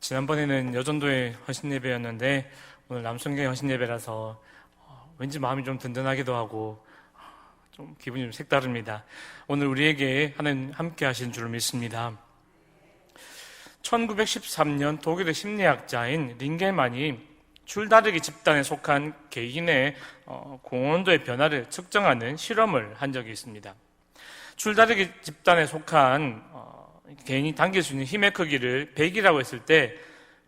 지난번에는 여전도의 헌신예배였는데 오늘 남성교회 헌신예배라서 왠지 마음이 좀 든든하기도 하고 좀 기분이 좀 색다릅니다. 오늘 우리에게 하나님 함께 하신 줄을 믿습니다. 1913년 독일의 심리학자인 링겔만이 줄다리기 집단에 속한 개인의 공온도의 변화를 측정하는 실험을 한 적이 있습니다. 줄다리기 집단에 속한 개인이 당길 수 있는 힘의 크기를 100이라고 했을 때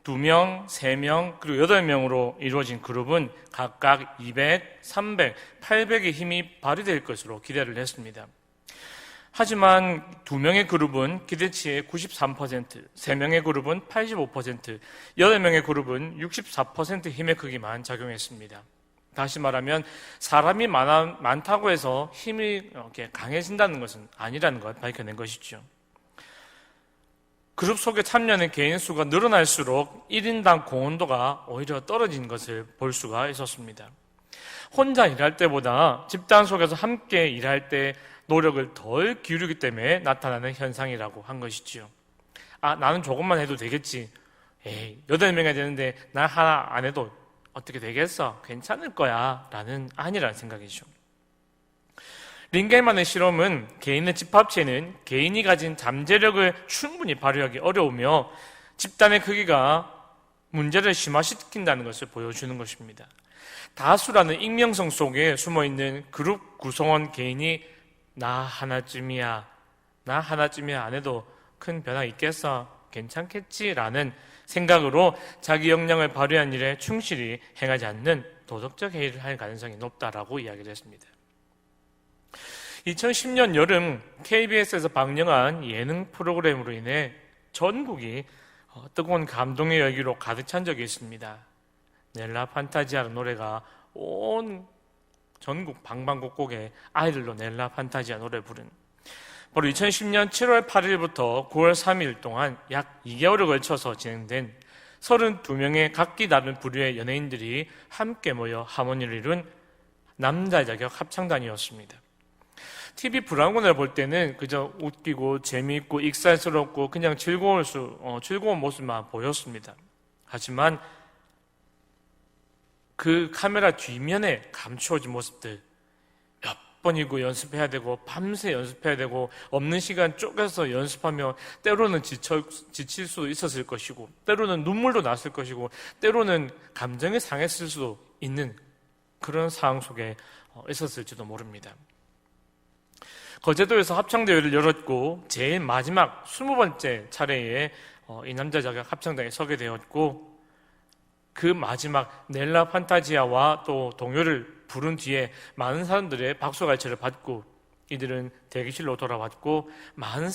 2명, 3명, 그리고 8명으로 이루어진 그룹은 각각 200, 300, 800의 힘이 발휘될 것으로 기대를 했습니다. 하지만 2명의 그룹은 기대치의 93%, 3명의 그룹은 85%, 8명의 그룹은 64% 힘의 크기만 작용했습니다. 다시 말하면 사람이 많다고 해서 힘이 이렇게 강해진다는 것은 아니라는 걸 밝혀낸 것이죠. 그룹 속에 참여하는 개인 수가 늘어날수록 1인당 공헌도가 오히려 떨어진 것을 볼 수가 있었습니다. 혼자 일할 때보다 집단 속에서 함께 일할 때 노력을 덜 기울이기 때문에 나타나는 현상이라고 한 것이지요. 나는 조금만 해도 되겠지. 8명이 되는데 난 하나 안 해도 어떻게 되겠어? 괜찮을 거야. 라는 아니라는 생각이죠. 링겔만의 실험은 개인의 집합체는 개인이 가진 잠재력을 충분히 발휘하기 어려우며 집단의 크기가 문제를 심화시킨다는 것을 보여주는 것입니다. 다수라는 익명성 속에 숨어있는 그룹 구성원 개인이 나 하나쯤이야 안 해도 큰 변화 있겠어, 괜찮겠지라는 생각으로 자기 역량을 발휘한 일에 충실히 행하지 않는 도덕적 해이를 할 가능성이 높다라고 이야기를 했습니다. 2010년 여름 KBS에서 방영한 예능 프로그램으로 인해 전국이 뜨거운 감동의 열기로 가득 찬 적이 있습니다. 넬라 판타지아라는 노래가 온 전국 방방곡곡에 아이들로 넬라 판타지아 노래 부른, 바로 2010년 7월 8일부터 9월 3일 동안 약 2개월을 걸쳐서 진행된 32명의 각기 다른 부류의 연예인들이 함께 모여 하모니를 이룬 남자 자격 합창단이었습니다. TV 브라운관을 볼 때는 그저 웃기고 재미있고 익살스럽고 그냥 즐거운 모습만 보였습니다. 하지만 그 카메라 뒷면에 감추어진 모습들, 몇 번이고 연습해야 되고 밤새 연습해야 되고 없는 시간 쪼개서 연습하며 때로는 지칠 수도 있었을 것이고 때로는 눈물도 났을 것이고 때로는 감정이 상했을 수도 있는 그런 상황 속에 있었을지도 모릅니다. 거제도에서 합창대회를 열었고 제일 마지막 20번째 차례에 이 남자 자격 합창단에 서게 되었고, 그 마지막 넬라 판타지아와 또 동요를 부른 뒤에 많은 사람들의 박수갈채를 받고 이들은 대기실로 돌아왔고 많은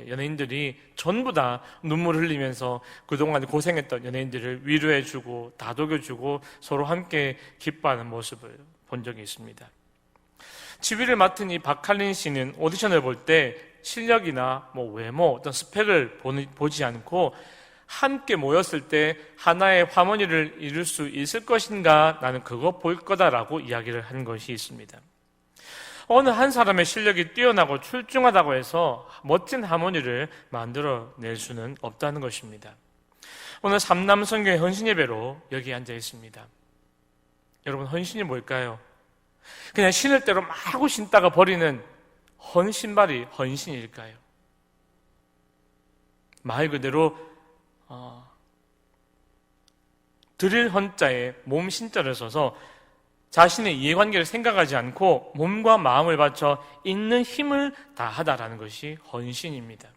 연예인들이 전부 다 눈물 흘리면서 그동안 고생했던 연예인들을 위로해주고 다독여주고 서로 함께 기뻐하는 모습을 본 적이 있습니다. 지휘를 맡은 이 박할린 씨는 오디션을 볼 때 실력이나 외모, 어떤 스펙을 보지 않고 함께 모였을 때 하나의 하모니를 이룰 수 있을 것인가, 나는 그거 볼 거다라고 이야기를 한 것이 있습니다. 어느 한 사람의 실력이 뛰어나고 출중하다고 해서 멋진 하모니를 만들어낼 수는 없다는 것입니다. 오늘 삼남성교회 헌신예배로 여기 앉아 있습니다. 여러분, 헌신이 뭘까요? 그냥 신을 대로 마구 신다가 버리는 헌신발이 헌신일까요? 말 그대로 드릴 헌자에 몸 신자를 써서 자신의 이해관계를 생각하지 않고 몸과 마음을 바쳐 있는 힘을 다하다라는 것이 헌신입니다.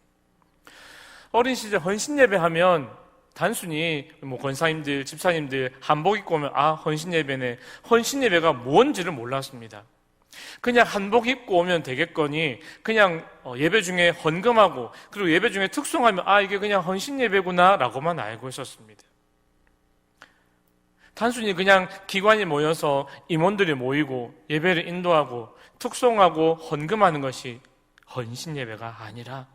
어린 시절 헌신 예배하면 단순히 권사님들, 집사님들 한복 입고 오면 헌신 예배네, 헌신 예배가 뭔지를 몰랐습니다. 그냥 한복 입고 오면 되겠거니 그냥 예배 중에 헌금하고 그리고 예배 중에 특송하면 이게 그냥 헌신 예배구나 라고만 알고 있었습니다. 단순히 그냥 기관이 모여서 임원들이 모이고 예배를 인도하고 특송하고 헌금하는 것이 헌신 예배가 아니라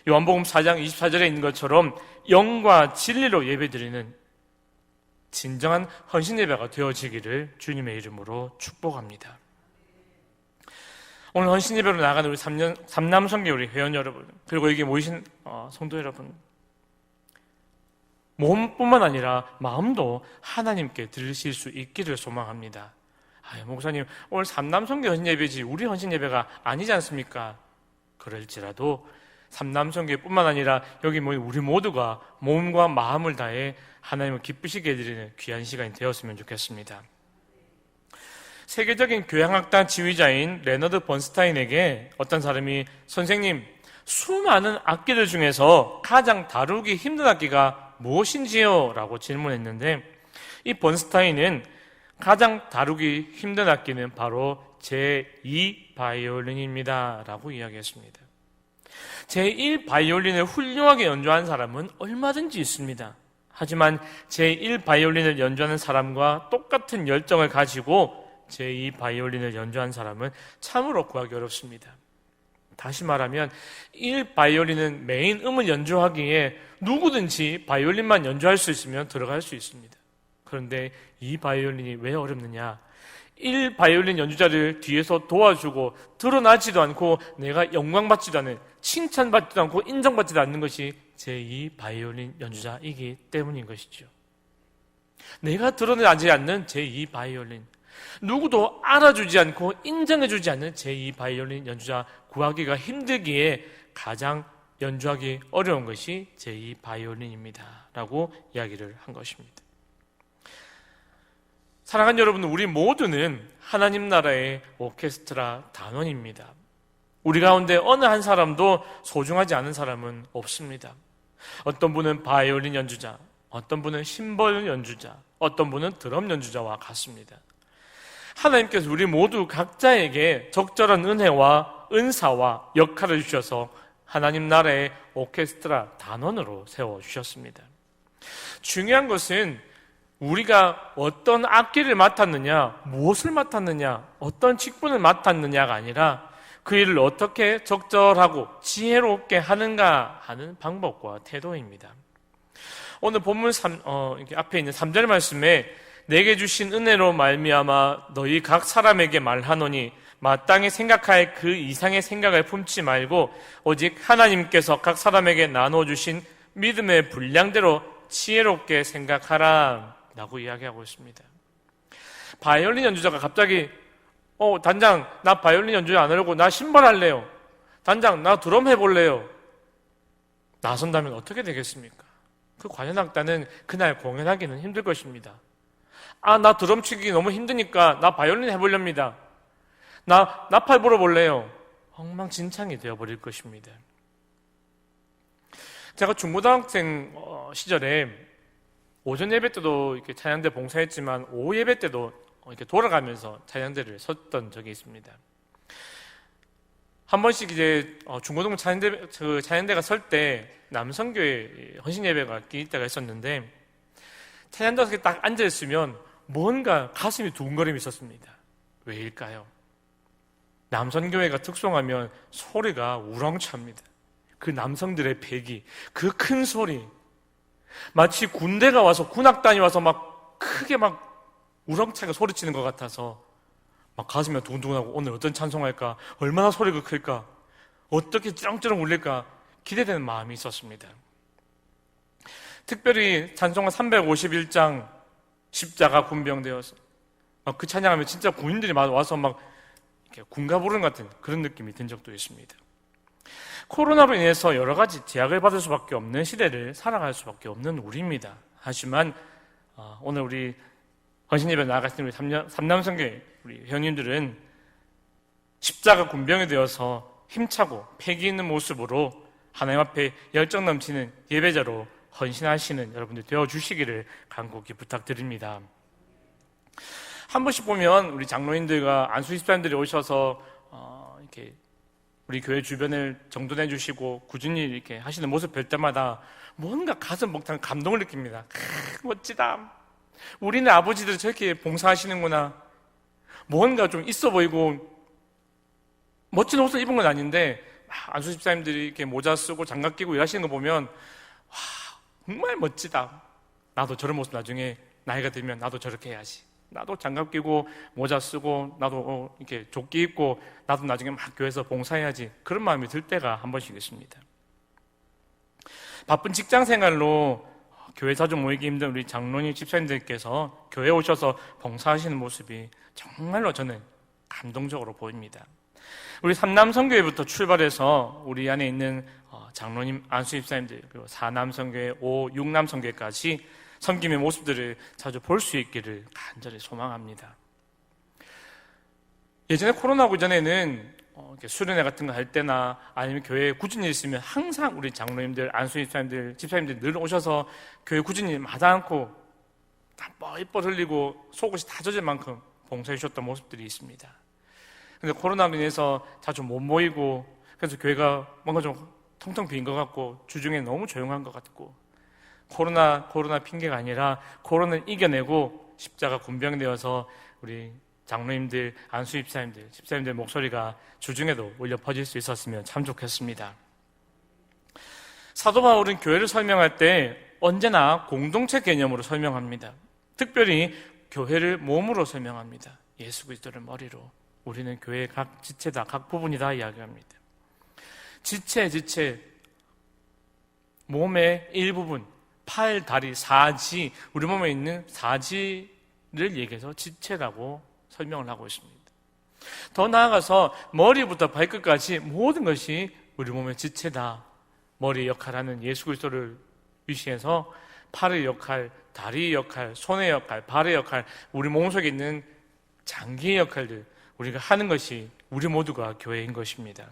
요한복음 4장 24절에 있는 것처럼 영과 진리로 예배드리는 진정한 헌신 예배가 되어지기를 주님의 이름으로 축복합니다. 오늘 헌신 예배로 나가는 우리 삼남성교 우리 회원 여러분, 그리고 여기 모이신 성도 여러분, 몸뿐만 아니라 마음도 하나님께 드리실 수 있기를 소망합니다. 목사님, 오늘 삼남성교 헌신예배지 우리 헌신예배가 아니지 않습니까? 그럴지라도 삼남성교뿐만 아니라 여기 우리 모두가 몸과 마음을 다해 하나님을 기쁘시게 해드리는 귀한 시간이 되었으면 좋겠습니다. 세계적인 교향악단 지휘자인 레너드 번스타인에게 어떤 사람이 선생님, 수많은 악기들 중에서 가장 다루기 힘든 악기가 무엇인지요? 라고 질문했는데 이 번스타인은 가장 다루기 힘든 악기는 바로 제2 바이올린입니다 라고 이야기했습니다. 제1 바이올린을 훌륭하게 연주한 사람은 얼마든지 있습니다. 하지만 제1 바이올린을 연주하는 사람과 똑같은 열정을 가지고 제2 바이올린을 연주한 사람은 참으로 구하기 어렵습니다. 다시 말하면 1 바이올린은 메인 음을 연주하기에 누구든지 바이올린만 연주할 수 있으면 들어갈 수 있습니다. 그런데 2 바이올린이 왜 어렵느냐? 1 바이올린 연주자를 뒤에서 도와주고 드러나지도 않고 내가 영광받지도 않은, 칭찬받지도 않고 인정받지도 않는 것이 제2 바이올린 연주자이기 때문인 것이죠. 내가 드러나지 않는 제2 바이올린, 누구도 알아주지 않고 인정해주지 않는 제2 바이올린 연주자 구하기가 힘들기에 가장 연주하기 어려운 것이 제2 바이올린입니다 라고 이야기를 한 것입니다. 사랑하는 여러분, 우리 모두는 하나님 나라의 오케스트라 단원입니다. 우리 가운데 어느 한 사람도 소중하지 않은 사람은 없습니다. 어떤 분은 바이올린 연주자, 어떤 분은 심벌 연주자, 어떤 분은 드럼 연주자와 같습니다. 하나님께서 우리 모두 각자에게 적절한 은혜와 은사와 역할을 주셔서 하나님 나라의 오케스트라 단원으로 세워주셨습니다. 중요한 것은 우리가 어떤 악기를 맡았느냐, 무엇을 맡았느냐, 어떤 직분을 맡았느냐가 아니라 그 일을 어떻게 적절하고 지혜롭게 하는가 하는 방법과 태도입니다. 오늘 본문 앞에 있는 3절 말씀에 내게 주신 은혜로 말미암아 너희 각 사람에게 말하노니 마땅히 생각할 그 이상의 생각을 품지 말고 오직 하나님께서 각 사람에게 나눠주신 믿음의 분량대로 지혜롭게 생각하라 라고 이야기하고 있습니다. 바이올린 연주자가 갑자기 단장, 나 바이올린 연주 안 하려고 나 심벌 할래요. 단장, 나 드럼 해볼래요. 나선다면 어떻게 되겠습니까? 그 관현악단은 그날 공연하기는 힘들 것입니다. 나 드럼 치기 너무 힘드니까 나 바이올린 해보렵니다. 나 나팔 불어볼래요. 엉망진창이 되어버릴 것입니다. 제가 중고등학생 시절에 오전 예배 때도 이렇게 찬양대 봉사했지만 오후 예배 때도 이렇게 돌아가면서 찬양대를 섰던 적이 있습니다. 한 번씩 이제 중고등부 찬양대가 설 때 남성교회 헌신 예배가 끼일 때가 있었는데 찬양대에 딱 앉아 있으면 뭔가 가슴이 두근거림이 있었습니다. 왜일까요? 남성교회가 특성하면 소리가 우렁찹니다. 그 남성들의 배기, 그 큰 소리, 마치 군대가 와서 군악단이 와서 막 크게 막 우렁차게 소리치는 것 같아서 막 가슴이 두근두근하고 오늘 어떤 찬송할까, 얼마나 소리가 클까, 어떻게 찌렁찌렁 울릴까 기대되는 마음이 있었습니다. 특별히 찬송가 351장 십자가 군병되어서 그 찬양하면 진짜 군인들이 와서 막 이렇게 군가 부르는 것 같은 그런 느낌이 든 적도 있습니다. 코로나로 인해서 여러 가지 제약을 받을 수밖에 없는 시대를 살아갈 수밖에 없는 우리입니다. 하지만 오늘 우리 헌신예배 나아가시는 우리 삼남성교회 우리 회원님들은 십자가 군병이 되어서 힘차고 패기 있는 모습으로 하나님 앞에 열정 넘치는 예배자로 헌신하시는 여러분들 되어주시기를 간곡히 부탁드립니다. 한 번씩 보면 우리 장로님들과 안수집사님들이 오셔서 이렇게 우리 교회 주변을 정돈해 주시고 꾸준히 이렇게 하시는 모습 뵐 때마다 뭔가 가슴 벅찬 감동을 느낍니다. 멋지다. 우리네 아버지들 저렇게 봉사하시는구나. 뭔가 좀 있어 보이고 멋진 옷을 입은 건 아닌데 안수 집사님들이 이렇게 모자 쓰고 장갑 끼고 일하시는 거 보면 와, 정말 멋지다. 나도 저런 모습 나중에 나이가 들면 나도 저렇게 해야지. 나도 장갑 끼고 모자 쓰고 나도 이렇게 조끼 입고 나도 나중에 막 교회에서 봉사해야지. 그런 마음이 들 때가 한 번씩 있습니다. 바쁜 직장 생활로 교회 자주 모이기 힘든 우리 장로님, 집사님들께서 교회에 오셔서 봉사하시는 모습이 정말로 저는 감동적으로 보입니다. 우리 삼남성교회부터 출발해서 우리 안에 있는 장로님, 안수 집사님들, 그리고 사남성교회, 육남성교회까지 섬김의 모습들을 자주 볼 수 있기를 간절히 소망합니다. 예전에 코로나 전에는 수련회 같은 거 할 때나 아니면 교회에 굳은 일 있으면 항상 우리 장로님들, 안수 집사님들, 집사님들 늘 오셔서 교회 굳은 일 마다 않고 다 뻘뻘 흘리고 속옷이 다 젖을 만큼 봉사해 주셨던 모습들이 있습니다. 근데 코로나로 인해서 자주 못 모이고 그래서 교회가 뭔가 좀 텅텅 빈 것 같고 주중에 너무 조용한 것 같고 코로나 핑계가 아니라 코로나를 이겨내고 십자가 군병되어서 우리 장로님들, 안수 집사님들 목소리가 주중에도 울려 퍼질 수 있었으면 참 좋겠습니다. 사도 바울은 교회를 설명할 때 언제나 공동체 개념으로 설명합니다. 특별히 교회를 몸으로 설명합니다. 예수 그리스도를 머리로. 우리는 교회의 각 지체다, 각 부분이다 이야기합니다. 지체, 몸의 일부분, 팔, 다리, 사지, 우리 몸에 있는 사지를 얘기해서 지체라고 설명을 하고 있습니다. 더 나아가서 머리부터 발끝까지 모든 것이 우리 몸의 지체다. 머리의 역할하는 예수 그리스도를 위시해서 팔의 역할, 다리의 역할, 손의 역할, 발의 역할, 우리 몸속에 있는 장기의 역할들 우리가 하는 것이 우리 모두가 교회인 것입니다.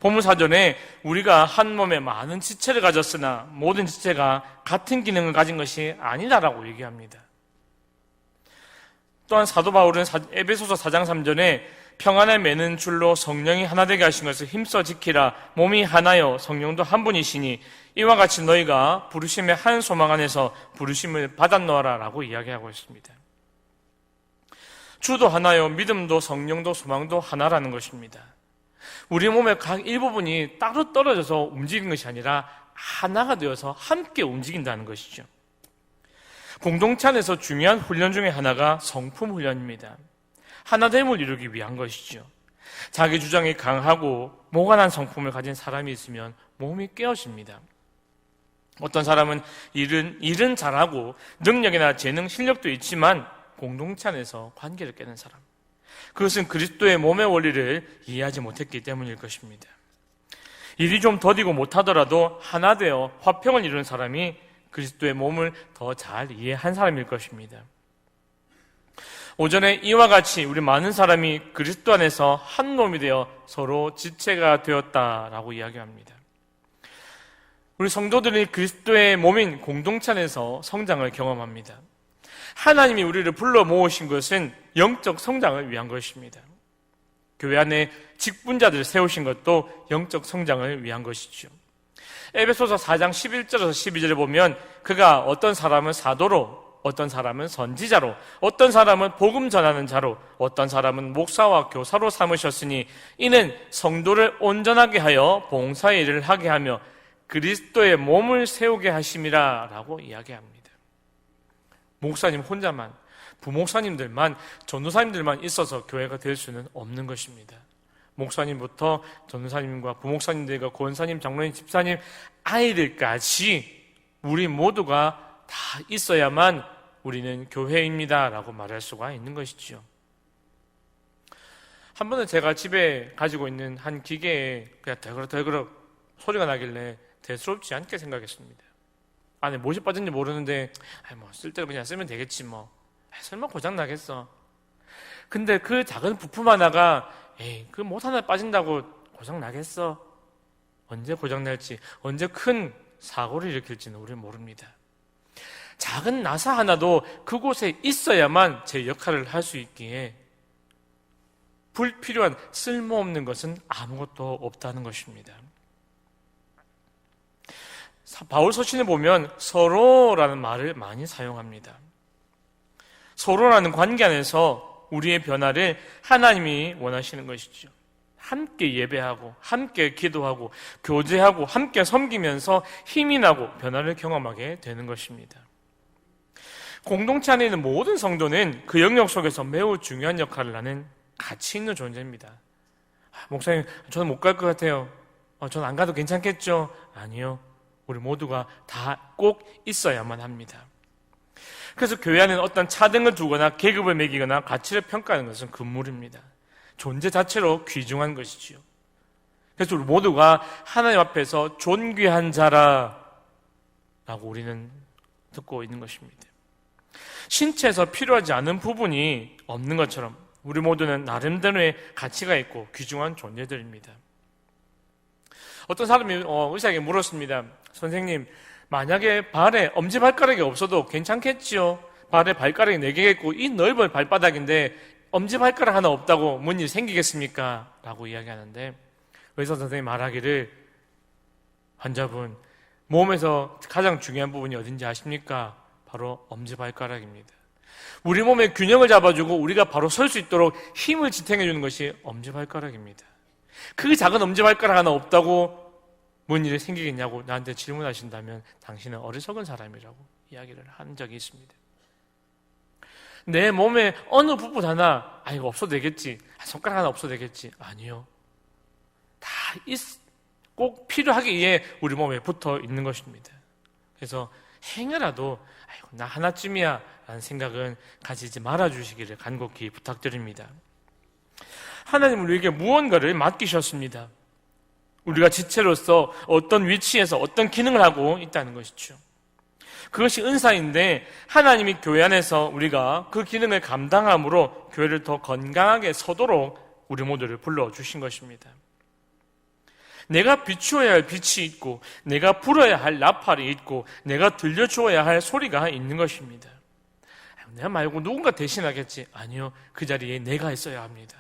본문사전에 우리가 한 몸에 많은 지체를 가졌으나 모든 지체가 같은 기능을 가진 것이 아니다라고 얘기합니다. 또한 사도 바울은 에베소서 4장 3절에 평안을 매는 줄로 성령이 하나 되게 하신 것을 힘써 지키라. 몸이 하나요 성령도 한 분이시니 이와 같이 너희가 부르심의 한 소망 안에서 부르심을 받았노라 라고 이야기하고 있습니다. 주도 하나요 믿음도 성령도 소망도 하나라는 것입니다. 우리 몸의 각 일부분이 따로 떨어져서 움직이는 것이 아니라 하나가 되어서 함께 움직인다는 것이죠. 공동체 안에서 중요한 훈련 중에 하나가 성품 훈련입니다. 하나됨을 이루기 위한 것이죠. 자기 주장이 강하고 모관한 성품을 가진 사람이 있으면 몸이 깨어집니다. 어떤 사람은 일은 잘하고 능력이나 재능, 실력도 있지만 공동체 안에서 관계를 깨는 사람, 그것은 그리스도의 몸의 원리를 이해하지 못했기 때문일 것입니다. 일이 좀 더디고 못하더라도 하나 되어 화평을 이루는 사람이 그리스도의 몸을 더 잘 이해한 사람일 것입니다. 오전에 이와 같이 우리 많은 사람이 그리스도 안에서 한 몸이 되어 서로 지체가 되었다라고 이야기합니다. 우리 성도들이 그리스도의 몸인 공동체 안에서 성장을 경험합니다. 하나님이 우리를 불러 모으신 것은 영적 성장을 위한 것입니다. 교회 안에 직분자들을 세우신 것도 영적 성장을 위한 것이죠. 에베소서 4장 11절에서 12절에 보면 그가 어떤 사람은 사도로, 어떤 사람은 선지자로, 어떤 사람은 복음 전하는 자로, 어떤 사람은 목사와 교사로 삼으셨으니 이는 성도를 온전하게 하여 봉사의 일을 하게 하며 그리스도의 몸을 세우게 하심이라 라고 이야기합니다. 목사님 혼자만, 부목사님들만, 전도사님들만 있어서 교회가 될 수는 없는 것입니다. 목사님부터 전도사님과 부목사님들과 권사님, 장로님, 집사님, 아이들까지 우리 모두가 다 있어야만 우리는 교회입니다 라고 말할 수가 있는 것이죠. 한 번은 제가 집에 가지고 있는 한 기계에 그냥 덜그럭 소리가 나길래 대수롭지 않게 생각했습니다. 안에 못이 빠졌는지 모르는데 쓸 때로 그냥 쓰면 되겠지 설마 고장 나겠어. 근데 그 작은 부품 하나가 그 못 하나 빠진다고 고장 나겠어? 언제 고장 날지, 언제 큰 사고를 일으킬지는 우리는 모릅니다. 작은 나사 하나도 그곳에 있어야만 제 역할을 할 수 있기에 불필요한 쓸모없는 것은 아무것도 없다는 것입니다. 바울 서신에 보면 서로라는 말을 많이 사용합니다. 서로라는 관계 안에서 우리의 변화를 하나님이 원하시는 것이죠. 함께 예배하고 함께 기도하고 교제하고 함께 섬기면서 힘이 나고 변화를 경험하게 되는 것입니다. 공동체 안에 있는 모든 성도는 그 영역 속에서 매우 중요한 역할을 하는 가치 있는 존재입니다. 목사님, 저는 못 갈 것 같아요. 저는 안 가도 괜찮겠죠? 아니요. 우리 모두가 다 꼭 있어야만 합니다. 그래서 교회 안에는 어떤 차등을 두거나 계급을 매기거나 가치를 평가하는 것은 금물입니다. 존재 자체로 귀중한 것이지요. 그래서 우리 모두가 하나님 앞에서 존귀한 자라라고 우리는 듣고 있는 것입니다. 신체에서 필요하지 않은 부분이 없는 것처럼 우리 모두는 나름대로의 가치가 있고 귀중한 존재들입니다. 어떤 사람이 의사에게 물었습니다. 선생님, 만약에 발에 엄지발가락이 없어도 괜찮겠지요? 발에 발가락이 4개가 있고 이 넓은 발바닥인데 엄지발가락 하나 없다고 뭔 일이 생기겠습니까? 라고 이야기하는데 의사 선생님이 말하기를, 환자분, 몸에서 가장 중요한 부분이 어딘지 아십니까? 바로 엄지발가락입니다. 우리 몸의 균형을 잡아주고 우리가 바로 설 수 있도록 힘을 지탱해주는 것이 엄지발가락입니다. 그 작은 엄지발가락 하나 없다고 뭔 일이 생기겠냐고 나한테 질문하신다면 당신은 어리석은 사람이라고 이야기를 한 적이 있습니다. 내 몸의 어느 부분 하나 이거 없어도 되겠지, 손가락 하나 없어도 되겠지, 아니요. 다 꼭 필요하기에 우리 몸에 붙어 있는 것입니다. 그래서 행여라도 나 하나쯤이야 라는 생각은 가지지 말아주시기를 간곡히 부탁드립니다. 하나님은 우리에게 무언가를 맡기셨습니다. 우리가 지체로서 어떤 위치에서 어떤 기능을 하고 있다는 것이죠. 그것이 은사인데 하나님이 교회 안에서 우리가 그 기능을 감당함으로 교회를 더 건강하게 서도록 우리 모두를 불러주신 것입니다. 내가 비추어야 할 빛이 있고 내가 불어야 할 나팔이 있고 내가 들려주어야 할 소리가 있는 것입니다. 내가 말고 누군가 대신하겠지? 아니요. 그 자리에 내가 있어야 합니다.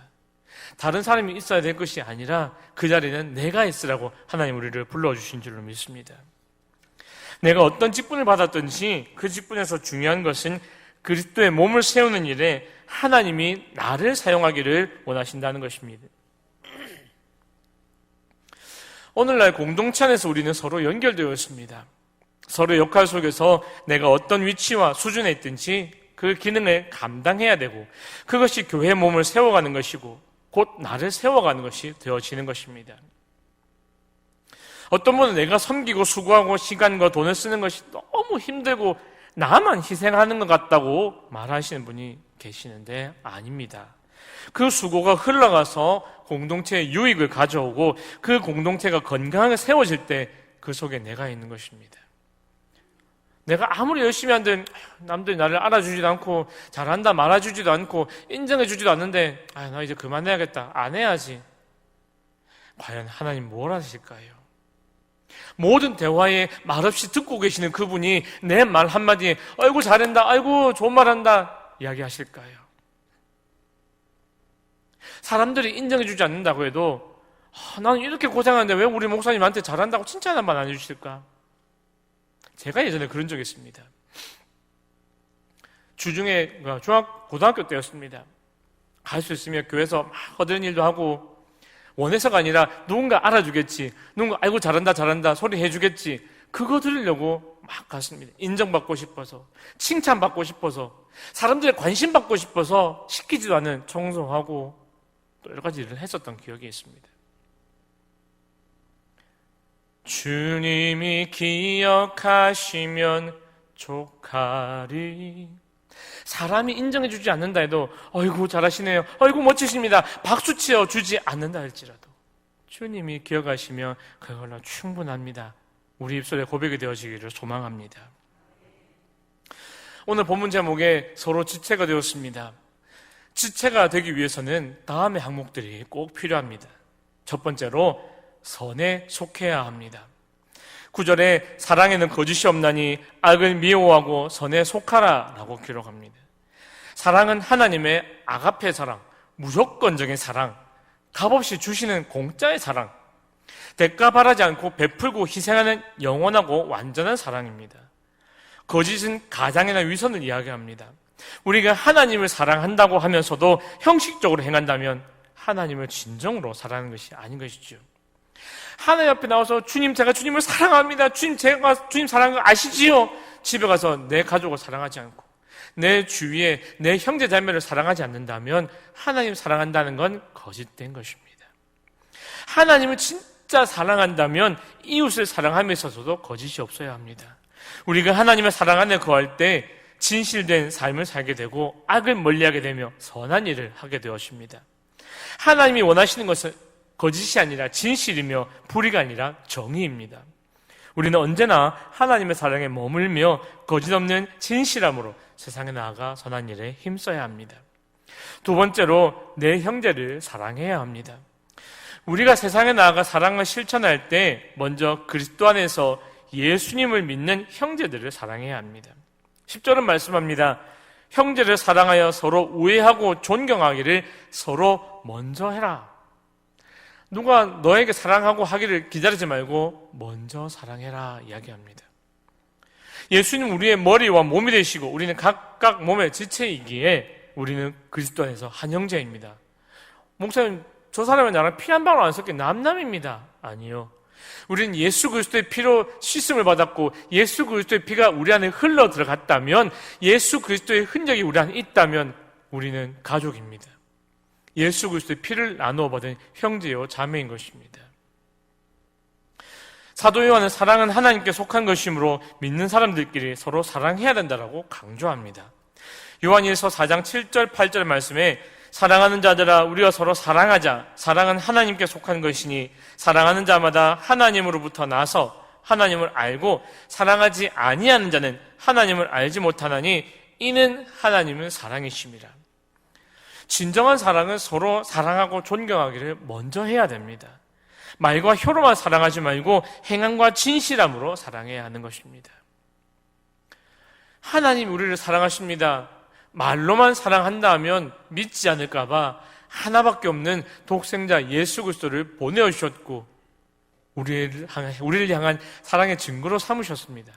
다른 사람이 있어야 될 것이 아니라 그 자리는 내가 있으라고 하나님 우리를 불러주신 줄로 믿습니다. 내가 어떤 직분을 받았든지 그 직분에서 중요한 것은 그리스도의 몸을 세우는 일에 하나님이 나를 사용하기를 원하신다는 것입니다. 오늘날 공동체 안에서 우리는 서로 연결되어 있습니다. 서로의 역할 속에서 내가 어떤 위치와 수준에 있든지 그 기능을 감당해야 되고 그것이 교회의 몸을 세워가는 것이고 곧 나를 세워가는 것이 되어지는 것입니다. 어떤 분은 내가 섬기고 수고하고 시간과 돈을 쓰는 것이 너무 힘들고 나만 희생하는 것 같다고 말하시는 분이 계시는데 아닙니다. 그 수고가 흘러가서 공동체의 유익을 가져오고 그 공동체가 건강하게 세워질 때 그 속에 내가 있는 것입니다. 내가 아무리 열심히 한들 남들이 나를 알아주지도 않고 잘한다 말아주지도 않고 인정해주지도 않는데 나 이제 그만해야겠다, 안 해야지. 과연 하나님 뭘 하실까요? 모든 대화에 말없이 듣고 계시는 그분이 내 말 한마디에 아이고 잘한다, 아이고 좋은 말 한다 이야기하실까요? 사람들이 인정해주지 않는다고 해도 나는 이렇게 고생하는데 왜 우리 목사님한테 잘한다고 칭찬 한 번 안 해주실까? 제가 예전에 그런 적이 있습니다. 주중에 고등학교 때였습니다. 갈 수 있으면 교회에서 막 허드렛 일도 하고 원해서가 아니라 누군가 알아주겠지, 누군가 아이고 잘한다 소리 해주겠지, 그거 들으려고 막 갔습니다. 인정받고 싶어서, 칭찬받고 싶어서, 사람들의 관심 받고 싶어서 시키지도 않은 청소하고 또 여러 가지 일을 했었던 기억이 있습니다. 주님이 기억하시면 족하리. 사람이 인정해주지 않는다 해도 아이고 잘하시네요, 아이고 멋지십니다, 박수 치어주지 않는다 할지라도 주님이 기억하시면 그걸로 충분합니다. 우리 입술에 고백이 되어지기를 소망합니다. 오늘 본문 제목에 서로 지체가 되었습니다. 지체가 되기 위해서는 다음의 항목들이 꼭 필요합니다. 첫 번째로 선에 속해야 합니다. 9절에 사랑에는 거짓이 없나니 악을 미워하고 선에 속하라 라고 기록합니다. 사랑은 하나님의 아가페 사랑, 무조건적인 사랑, 값없이 주시는 공짜의 사랑, 대가 바라지 않고 베풀고 희생하는 영원하고 완전한 사랑입니다. 거짓은 가장이나 위선을 이야기합니다. 우리가 하나님을 사랑한다고 하면서도 형식적으로 행한다면 하나님을 진정으로 사랑하는 것이 아닌 것이죠. 하나님 앞에 나와서 주님, 제가 주님을 사랑합니다, 주님, 제가 주님 사랑하는 거 아시지요? 집에 가서 내 가족을 사랑하지 않고 내 주위에 내 형제 자매를 사랑하지 않는다면 하나님 사랑한다는 건 거짓된 것입니다. 하나님을 진짜 진짜 사랑한다면 이웃을 사랑함에 있어서도 거짓이 없어야 합니다. 우리가 하나님의 사랑 안에 거할 때 진실된 삶을 살게 되고 악을 멀리하게 되며 선한 일을 하게 되었습니다. 하나님이 원하시는 것은 거짓이 아니라 진실이며 불의가 아니라 정의입니다. 우리는 언제나 하나님의 사랑에 머물며 거짓 없는 진실함으로 세상에 나아가 선한 일에 힘써야 합니다. 두 번째로 내 형제를 사랑해야 합니다. 우리가 세상에 나아가 사랑을 실천할 때 먼저 그리스도 안에서 예수님을 믿는 형제들을 사랑해야 합니다. 10절은 말씀합니다. 형제를 사랑하여 서로 우애하고 존경하기를 서로 먼저 해라. 누가 너에게 사랑하고 하기를 기다리지 말고 먼저 사랑해라 이야기합니다. 예수님 우리의 머리와 몸이 되시고 우리는 각각 몸의 지체이기에 우리는 그리스도 안에서 한 형제입니다. 목사님 저 사람은 나랑 피 한 방울 안 섞인 남남입니다. 아니요. 우리는 예수 그리스도의 피로 씻음을 받았고 예수 그리스도의 피가 우리 안에 흘러 들어갔다면, 예수 그리스도의 흔적이 우리 안에 있다면 우리는 가족입니다. 예수 그리스도의 피를 나누어 받은 형제요 자매인 것입니다. 사도 요한은 사랑은 하나님께 속한 것이므로 믿는 사람들끼리 서로 사랑해야 된다라고 강조합니다. 요한일서 4장 7절 8절 말씀에 사랑하는 자들아 우리가 서로 사랑하자. 사랑은 하나님께 속한 것이니 사랑하는 자마다 하나님으로부터 나서 하나님을 알고 사랑하지 아니하는 자는 하나님을 알지 못하나니 이는 하나님은 사랑이심이라. 진정한 사랑은 서로 사랑하고 존경하기를 먼저 해야 됩니다. 말과 혀로만 사랑하지 말고 행함과 진실함으로 사랑해야 하는 것입니다. 하나님이 우리를 사랑하십니다. 말로만 사랑한다 하면 믿지 않을까 봐 하나밖에 없는 독생자 예수 그리스도를 보내주셨고 우리를 향한 사랑의 증거로 삼으셨습니다.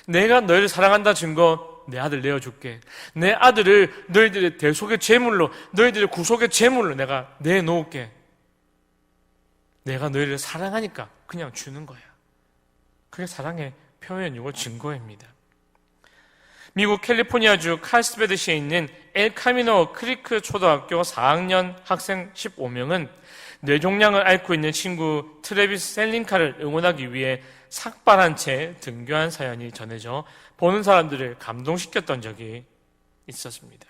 내가 너희를 사랑한다 증거 내 아들 내어줄게. 내 아들을 너희들의 대속의 제물로, 너희들의 구속의 제물로 내가 내놓을게. 내가 너희를 사랑하니까 그냥 주는 거야. 그게 사랑의 표현이고 증거입니다. 미국 캘리포니아주 칼스베드시에 있는 엘 카미노 크리크 초등학교 4학년 학생 15명은 뇌종양을 앓고 있는 친구 트래비스 셀린카를 응원하기 위해 삭발한 채 등교한 사연이 전해져 보는 사람들을 감동시켰던 적이 있었습니다.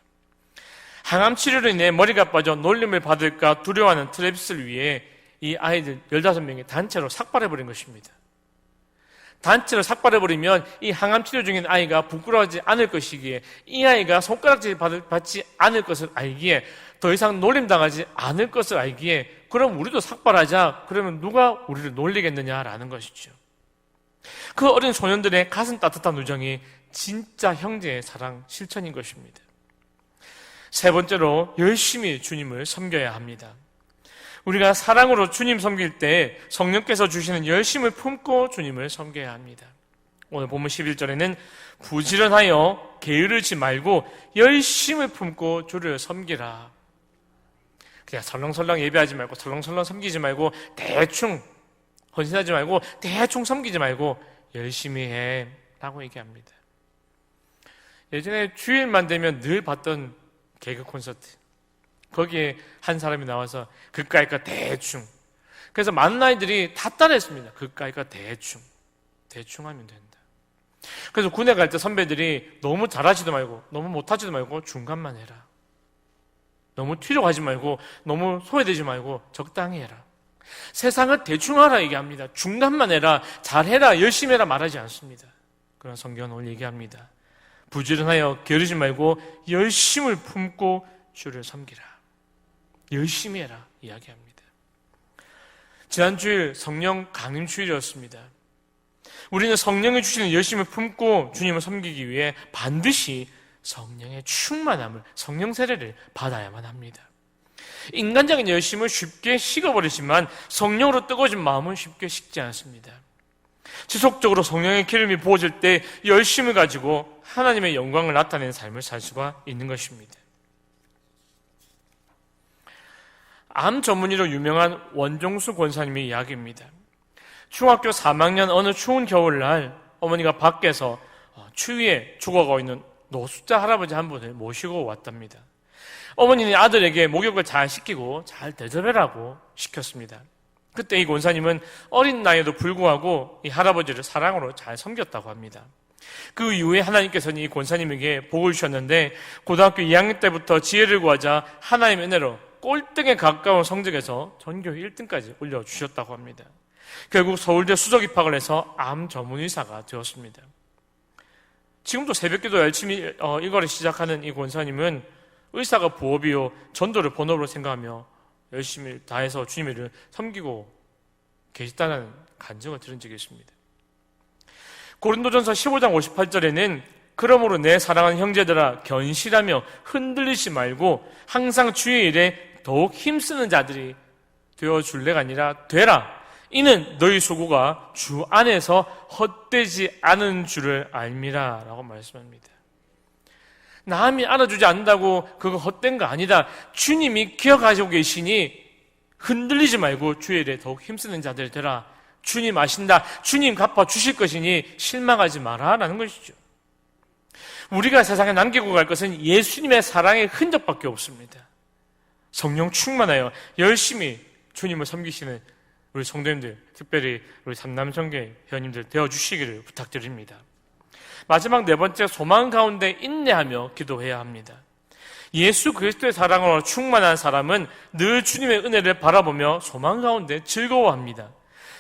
항암 치료로 인해 머리가 빠져 놀림을 받을까 두려워하는 트래비스를 위해 이 아이들 15명이 단체로 삭발해버린 것입니다. 단체로 삭발해버리면 이 항암 치료 중인 아이가 부끄러워하지 않을 것이기에, 이 아이가 손가락질 받지 않을 것을 알기에, 더 이상 놀림당하지 않을 것을 알기에 그럼 우리도 삭발하자. 그러면 누가 우리를 놀리겠느냐라는 것이죠. 그 어린 소년들의 가슴 따뜻한 우정이 진짜 형제의 사랑 실천인 것입니다. 세 번째로 열심히 주님을 섬겨야 합니다. 우리가 사랑으로 주님 섬길 때 성령께서 주시는 열심을 품고 주님을 섬겨야 합니다. 오늘 본문 11절에는 부지런하여 게으르지 말고 열심을 품고 주를 섬기라. 그냥 설렁설렁 예배하지 말고 설렁설렁 섬기지 말고 대충 헌신하지 말고 대충 섬기지 말고 열심히 해 라고 얘기합니다. 예전에 주일만 되면 늘 봤던 개그 콘서트, 거기에 한 사람이 나와서 그까이까 대충, 그래서 많은 아이들이 다 따라했습니다. 그까이까 대충 하면 된다. 그래서 군에 갈 때 선배들이 너무 잘하지도 말고 너무 못하지도 말고 중간만 해라. 너무 튀려가지 말고 너무 소외되지 말고 적당히 해라. 세상을 대충 하라 얘기합니다. 중간만 해라, 잘해라, 열심히 해라 말하지 않습니다. 그런 성경은 오늘 얘기합니다. 부지런하여 게으르지 말고 열심을 품고 주를 섬기라. 열심히 해라 이야기합니다. 지난주일 성령 강림주일이었습니다. 우리는 성령이 주시는 열심을 품고 주님을 섬기기 위해 반드시 성령의 충만함을, 성령 세례를 받아야만 합니다. 인간적인 열심을 쉽게 식어버리지만 성령으로 뜨거워진 마음은 쉽게 식지 않습니다. 지속적으로 성령의 기름이 부어질 때 열심을 가지고 하나님의 영광을 나타내는 삶을 살 수가 있는 것입니다. 암 전문의로 유명한 원종수 권사님의 이야기입니다. 중학교 3학년 어느 추운 겨울날 어머니가 밖에서 추위에 죽어가고 있는 노숙자 할아버지 한 분을 모시고 왔답니다. 어머니는 아들에게 목욕을 잘 시키고 잘 대접해라고 시켰습니다. 그때 이 권사님은 어린 나이에도 불구하고 이 할아버지를 사랑으로 잘 섬겼다고 합니다. 그 이후에 하나님께서는 이 권사님에게 복을 주셨는데 고등학교 2학년 때부터 지혜를 구하자 하나님의 은혜로 꼴등에 가까운 성적에서 전교 1등까지 올려주셨다고 합니다. 결국 서울대 수석 입학을 해서 암 전문의사가 되었습니다. 지금도 새벽기도 열심히 일과를 시작하는 이 권사님은 의사가 부업이요 전도를 본업으로 생각하며 열심히 다해서 주님을 섬기고 계시다는 간증을 들은 적이 있습니다. 고린도전서 15장 58절에는 그러므로 내 사랑하는 형제들아 견실하며 흔들리지 말고 항상 주의 일에 더욱 힘쓰는 자들이 되어줄래가 아니라 되라. 이는 너희 소구가 주 안에서 헛되지 않은 줄을 알미라 라고 말씀합니다. 남이 알아주지 않는다고 그거 헛된 거 아니다. 주님이 기억하시고 계시니 흔들리지 말고 주의 일에 더욱 힘쓰는 자들 되라. 주님 아신다. 주님 갚아주실 것이니 실망하지 마라 라는 것이죠. 우리가 세상에 남기고 갈 것은 예수님의 사랑의 흔적밖에 없습니다. 성령 충만하여 열심히 주님을 섬기시는 우리 성도님들, 특별히 우리 삼남성계 회원님들 되어주시기를 부탁드립니다. 마지막 네 번째, 소망 가운데 인내하며 기도해야 합니다. 예수 그리스도의 사랑으로 충만한 사람은 늘 주님의 은혜를 바라보며 소망 가운데 즐거워합니다.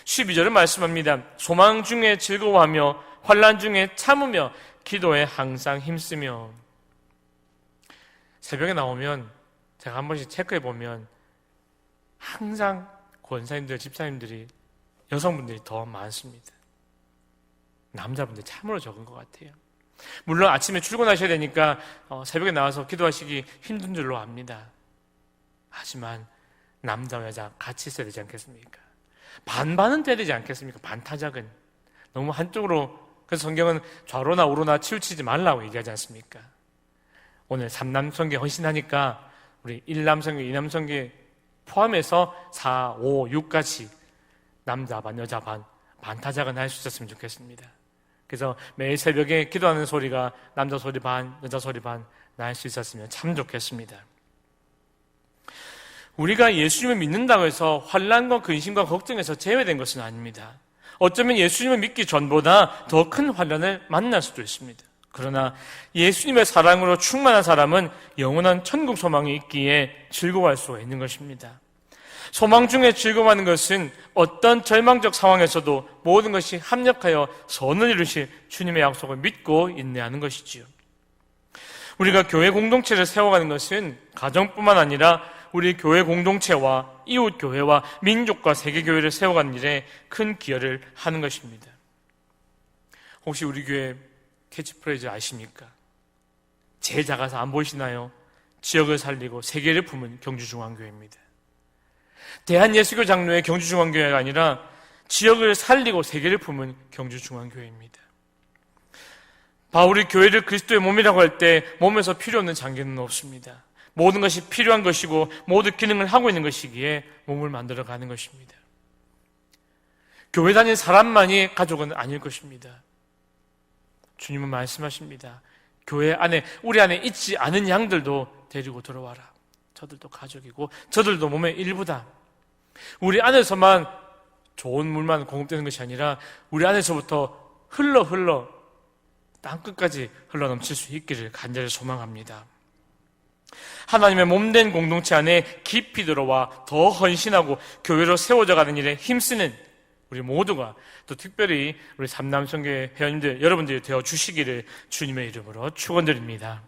12절은 말씀합니다. 소망 중에 즐거워하며 환난 중에 참으며 기도에 항상 힘쓰며. 새벽에 나오면 제가 한 번씩 체크해 보면 항상 권사님들, 집사님들이 여성분들이 더 많습니다. 남자분들 참으로 적은 것 같아요. 물론 아침에 출근하셔야 되니까 새벽에 나와서 기도하시기 힘든 줄로 압니다. 하지만 남자와 여자 같이 있어야 되지 않겠습니까? 반반은 돼야 되지 않겠습니까? 반타작은 너무 한쪽으로. 그래서 성경은 좌로나 우로나 치우치지 말라고 얘기하지 않습니까? 오늘 3남성계 헌신하니까 우리 1남성계, 2남성계 포함해서 4, 5, 6까지 남자 반, 여자 반, 반타작은 할 수 있었으면 좋겠습니다. 그래서 매일 새벽에 기도하는 소리가 남자 소리 반, 여자 소리 반 날 수 있었으면 참 좋겠습니다. 우리가 예수님을 믿는다고 해서 환난과 근심과 걱정에서 제외된 것은 아닙니다. 어쩌면 예수님을 믿기 전보다 더 큰 환난을 만날 수도 있습니다. 그러나 예수님의 사랑으로 충만한 사람은 영원한 천국 소망이 있기에 즐거워할 수가 있는 것입니다. 소망 중에 즐거워하는 것은 어떤 절망적 상황에서도 모든 것이 합력하여 선을 이루실 주님의 약속을 믿고 인내하는 것이지요. 우리가 교회 공동체를 세워가는 것은 가정뿐만 아니라 우리 교회 공동체와 이웃 교회와 민족과 세계 교회를 세워가는 일에 큰 기여를 하는 것입니다. 혹시 우리 교회 캐치프레이즈 아십니까? 제일 작아서 안 보이시나요? 지역을 살리고 세계를 품은 경주중앙교회입니다. 대한예수교 장로의 경주중앙교회가 아니라 지역을 살리고 세계를 품은 경주중앙교회입니다. 바울이 교회를 그리스도의 몸이라고 할 때 몸에서 필요 없는 장기는 없습니다. 모든 것이 필요한 것이고 모든 기능을 하고 있는 것이기에 몸을 만들어가는 것입니다. 교회 다니는 사람만이 가족은 아닐 것입니다. 주님은 말씀하십니다. 교회 안에, 우리 안에 있지 않은 양들도 데리고 들어와라. 저들도 가족이고 저들도 몸의 일부다. 우리 안에서만 좋은 물만 공급되는 것이 아니라 우리 안에서부터 흘러 땅끝까지 흘러넘칠 수 있기를 간절히 소망합니다. 하나님의 몸된 공동체 안에 깊이 들어와 더 헌신하고 교회로 세워져가는 일에 힘쓰는 우리 모두가, 또 특별히 우리 삼남성교회 회원님들 여러분들이 되어주시기를 주님의 이름으로 축원드립니다.